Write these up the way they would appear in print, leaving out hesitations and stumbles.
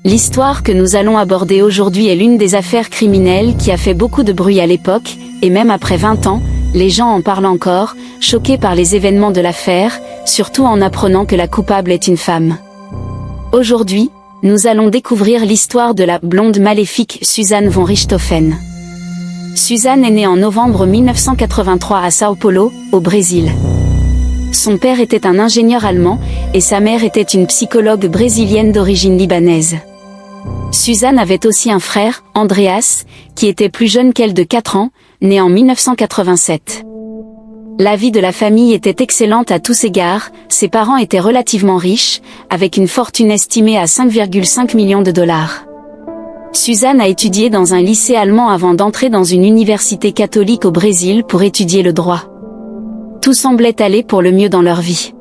L'histoire que nous allons aborder aujourd'hui est l'une des affaires criminelles qui a fait beaucoup de bruit à l'époque, et même après 20 ans, les gens en parlent encore, choqués par les événements de l'affaire, surtout en apprenant que la coupable est une femme. Aujourd'hui, nous allons découvrir l'histoire de la blonde maléfique Suzanne von Richthofen. Suzanne est née en novembre 1983 à São Paulo, au Brésil. Son père était un ingénieur allemand, et sa mère était une psychologue brésilienne d'origine libanaise. Suzanne avait aussi un frère, Andreas, qui était plus jeune qu'elle de 4 ans, né en 1987. La vie de la famille était excellente à tous égards, ses parents étaient relativement riches, avec une fortune estimée à 5,5 millions de dollars. Suzanne a étudié dans un lycée allemand avant d'entrer dans une université catholique au Brésil pour étudier le droit. Tout semblait aller pour le mieux dans leur vie.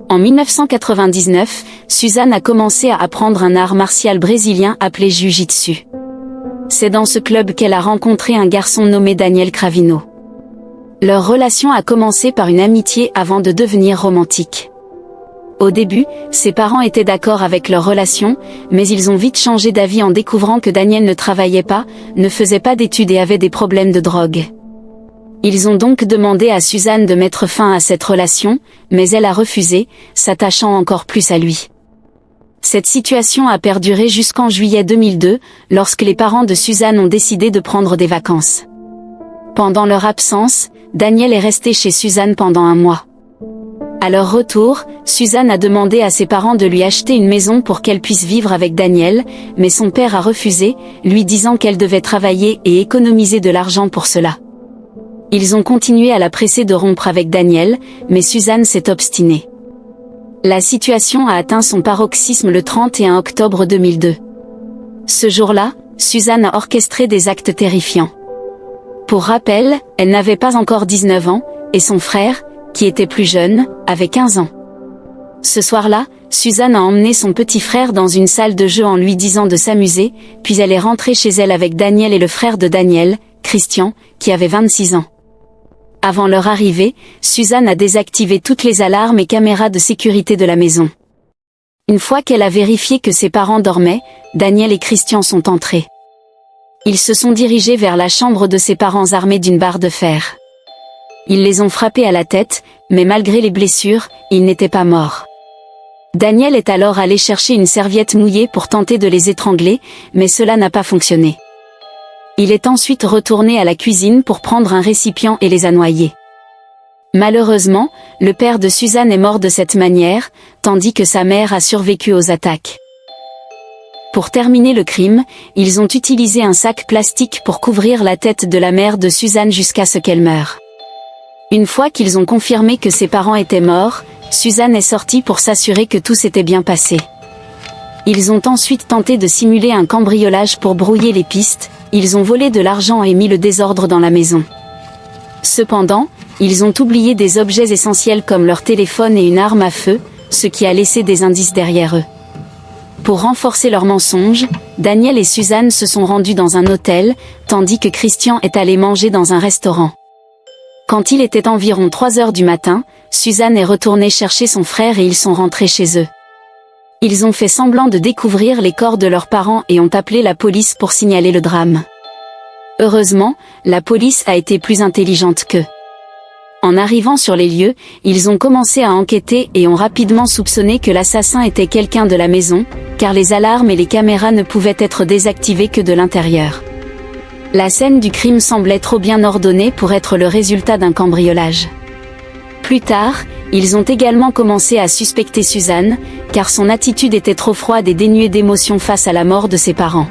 En 1999, Suzanne a commencé à apprendre un art martial brésilien appelé Jiu-Jitsu. C'est dans ce club qu'elle a rencontré un garçon nommé Daniel Cravino. Leur relation a commencé par une amitié avant de devenir romantique. Au début, ses parents étaient d'accord avec leur relation, mais ils ont vite changé d'avis en découvrant que Daniel ne travaillait pas, ne faisait pas d'études et avait des problèmes de drogue. Ils ont donc demandé à Suzanne de mettre fin à cette relation, mais elle a refusé, s'attachant encore plus à lui. Cette situation a perduré jusqu'en juillet 2002, lorsque les parents de Suzanne ont décidé de prendre des vacances. Pendant leur absence, Daniel est resté chez Suzanne pendant 1 mois. À leur retour, Suzanne a demandé à ses parents de lui acheter une maison pour qu'elle puisse vivre avec Daniel, mais son père a refusé, lui disant qu'elle devait travailler et économiser de l'argent pour cela. Ils ont continué à la presser de rompre avec Daniel, mais Suzanne s'est obstinée. La situation a atteint son paroxysme le 31 octobre 2002. Ce jour-là, Suzanne a orchestré des actes terrifiants. Pour rappel, elle n'avait pas encore 19 ans, et son frère, qui était plus jeune, avait 15 ans. Ce soir-là, Suzanne a emmené son petit frère dans une salle de jeu en lui disant de s'amuser, puis elle est rentrée chez elle avec Daniel et le frère de Daniel, Christian, qui avait 26 ans. Avant leur arrivée, Suzanne a désactivé toutes les alarmes et caméras de sécurité de la maison. Une fois qu'elle a vérifié que ses parents dormaient, Daniel et Christian sont entrés. Ils se sont dirigés vers la chambre de ses parents armés d'une barre de fer. Ils les ont frappés à la tête, mais malgré les blessures, ils n'étaient pas morts. Daniel est alors allé chercher une serviette mouillée pour tenter de les étrangler, mais cela n'a pas fonctionné. Il est ensuite retourné à la cuisine pour prendre un récipient et les a noyés. Malheureusement, le père de Suzanne est mort de cette manière, tandis que sa mère a survécu aux attaques. Pour terminer le crime, ils ont utilisé un sac plastique pour couvrir la tête de la mère de Suzanne jusqu'à ce qu'elle meure. Une fois qu'ils ont confirmé que ses parents étaient morts, Suzanne est sortie pour s'assurer que tout s'était bien passé. Ils ont ensuite tenté de simuler un cambriolage pour brouiller les pistes, ils ont volé de l'argent et mis le désordre dans la maison. Cependant, ils ont oublié des objets essentiels comme leur téléphone et une arme à feu, ce qui a laissé des indices derrière eux. Pour renforcer leur mensonge, Daniel et Suzanne se sont rendus dans un hôtel, tandis que Christian est allé manger dans un restaurant. Quand il était environ 3 heures du matin, Suzanne est retournée chercher son frère et ils sont rentrés chez eux. Ils ont fait semblant de découvrir les corps de leurs parents et ont appelé la police pour signaler le drame. Heureusement, la police a été plus intelligente qu'eux. En arrivant sur les lieux, ils ont commencé à enquêter et ont rapidement soupçonné que l'assassin était quelqu'un de la maison, car les alarmes et les caméras ne pouvaient être désactivées que de l'intérieur. La scène du crime semblait trop bien ordonnée pour être le résultat d'un cambriolage. Plus tard, ils ont également commencé à suspecter Suzanne, car son attitude était trop froide et dénuée d'émotion face à la mort de ses parents.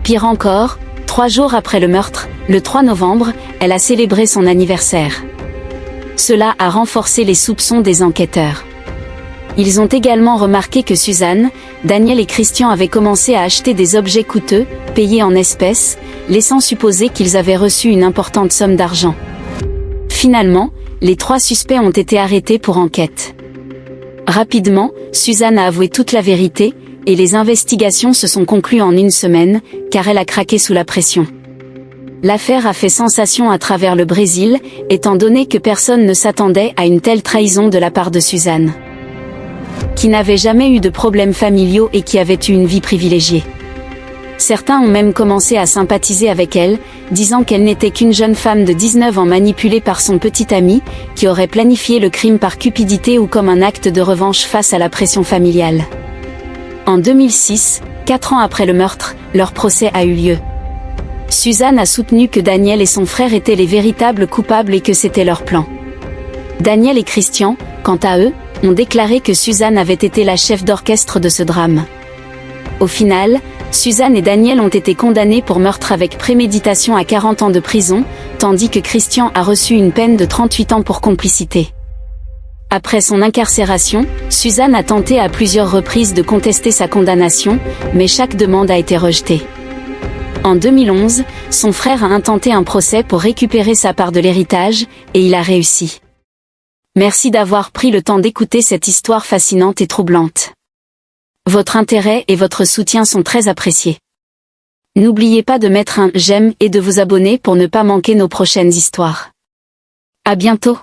Pire encore, 3 jours après le meurtre, le 3 novembre, elle a célébré son anniversaire. Cela a renforcé les soupçons des enquêteurs. Ils ont également remarqué que Suzanne, Daniel et Christian avaient commencé à acheter des objets coûteux, payés en espèces, laissant supposer qu'ils avaient reçu une importante somme d'argent. Finalement, les 3 suspects ont été arrêtés pour enquête. Rapidement, Suzanne a avoué toute la vérité, et les investigations se sont conclues en 1 semaine, car elle a craqué sous la pression. L'affaire a fait sensation à travers le Brésil, étant donné que personne ne s'attendait à une telle trahison de la part de Suzanne. qui n'avait jamais eu de problèmes familiaux et qui avait eu une vie privilégiée. Certains ont même commencé à sympathiser avec elle, disant qu'elle n'était qu'une jeune femme de 19 ans manipulée par son petit ami, qui aurait planifié le crime par cupidité ou comme un acte de revanche face à la pression familiale. En 2006, 4 ans après le meurtre, leur procès a eu lieu. Suzanne a soutenu que Daniel et son frère étaient les véritables coupables et que c'était leur plan. Daniel et Christian, quant à eux, ont déclaré que Suzanne avait été la chef d'orchestre de ce drame. Au final, Suzanne et Daniel ont été condamnés pour meurtre avec préméditation à 40 ans de prison, tandis que Christian a reçu une peine de 38 ans pour complicité. Après son incarcération, Suzanne a tenté à plusieurs reprises de contester sa condamnation, mais chaque demande a été rejetée. En 2011, son frère a intenté un procès pour récupérer sa part de l'héritage, et il a réussi. Merci d'avoir pris le temps d'écouter cette histoire fascinante et troublante. Votre intérêt et votre soutien sont très appréciés. N'oubliez pas de mettre un « j'aime » et de vous abonner pour ne pas manquer nos prochaines histoires. À bientôt.